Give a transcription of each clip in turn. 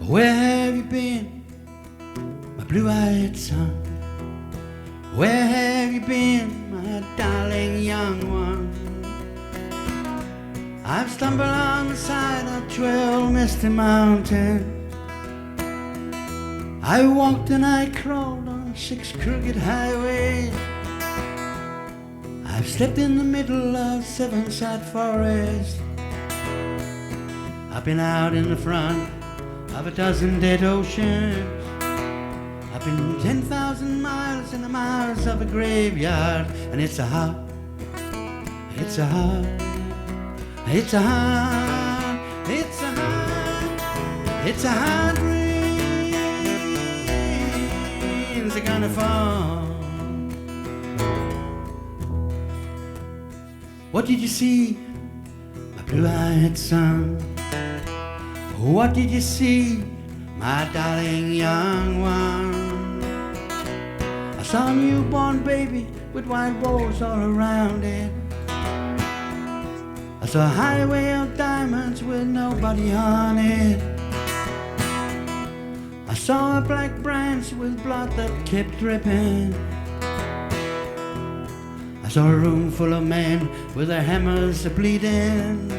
Where have you been, my blue-eyed son? Where have you been, my darling young one? I've stumbled on the side of 12 misty mountains. I walked and I crawled on 6 crooked highways. I've slept in the middle of 7 sad forests. I've been out in the front of a dozen dead oceans. I've been 10,000 miles in the miles of a graveyard. And it's a hard, it's a hard, it's a hard, it's a hard, it's a hard rains are gonna fall. What did you see, my blue-eyed son? What did you see, my darling young one? I saw a newborn baby with white walls all around it. I saw a highway of diamonds with nobody on it. I saw a black branch with blood that kept dripping. I saw a room full of men with their hammers bleeding.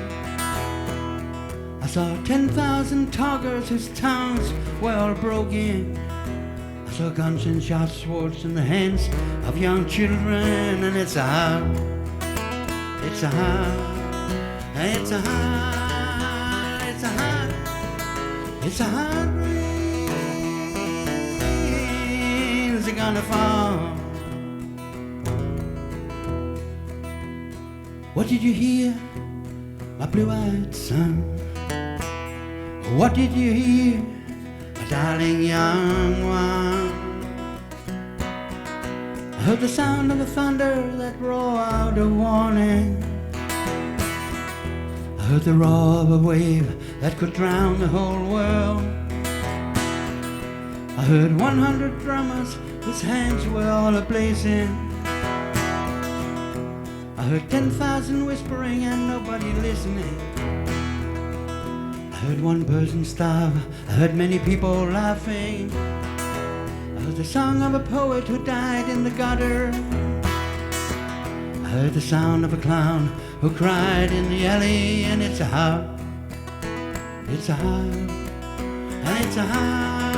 I saw 10,000 talkers whose tongues were all broken. I saw guns and sharp swords in the hands of young children. And it's a hard, it's a hard, it's a hard, it's a hard, it's a hard rains are gonna fall. What did you hear, my blue-eyed son? What did you hear, my darling young one? I heard the sound of the thunder that roared out a warning. I heard the roar of a wave that could drown the whole world. I heard 100 drummers whose hands were all ablazing. I heard 10,000 whispering and nobody listening. I heard one person starve, I heard many people laughing. I heard the song of a poet who died in the gutter. I heard the sound of a clown who cried in the alley. And it's a hard, it's a hard, and it's a hard,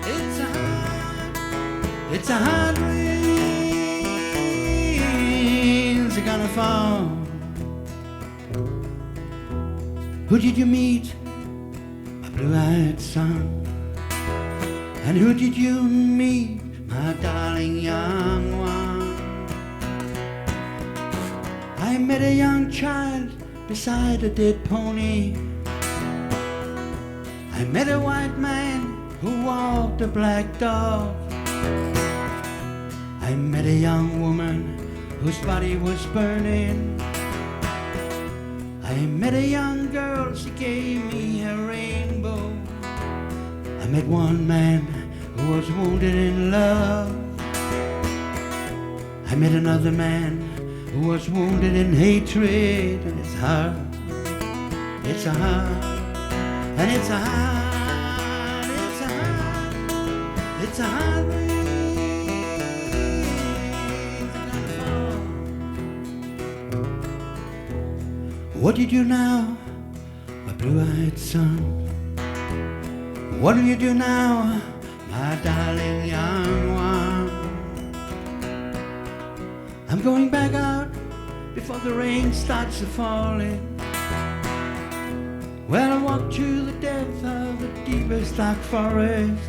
it's a hard, it's a hard rains are gonna fall. Who did you meet, my blue-eyed son? And who did you meet, my darling young one? I met a young child beside a dead pony. I met a white man who walked a black dog. I met a young woman whose body was burning. I met a young girl, she gave me a rainbow. I met one man who was wounded in love. I met another man who was wounded in hatred. And it's hard, it's a hard, and it's a hard, it's a hard, it's a hard rain. What do you do now, my blue-eyed son? What do you do now, my darling young one? I'm going back out before the rain starts falling. Well, I walk through the depth of the deepest dark forest,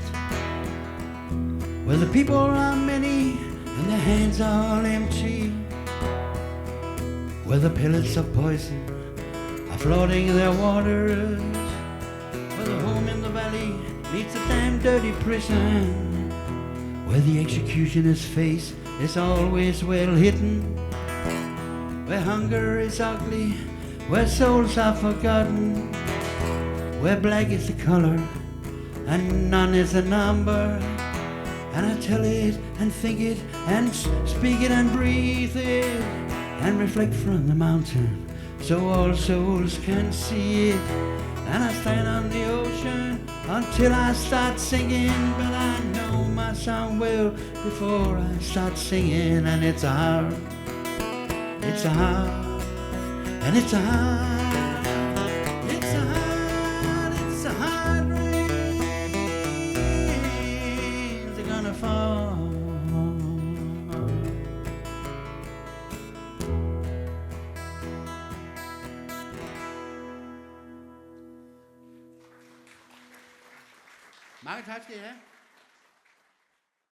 where the people are many and their hands are all empty, where the pillars of poison are floating in their waters, where the home in the valley meets a damn dirty prison, where the executioner's face is always well hidden, where hunger is ugly, where souls are forgotten, where black is the color and none is a number. And I tell it and think it and speak it and breathe it and reflect from the mountain so all souls can see it. And I stand on the ocean until I start singing, but I know my song well before I start singing. And it's a heart, it's a heart, and it's a heart, it's a heart, it's a heart. Rains are gonna fall. Mange tak skal I have.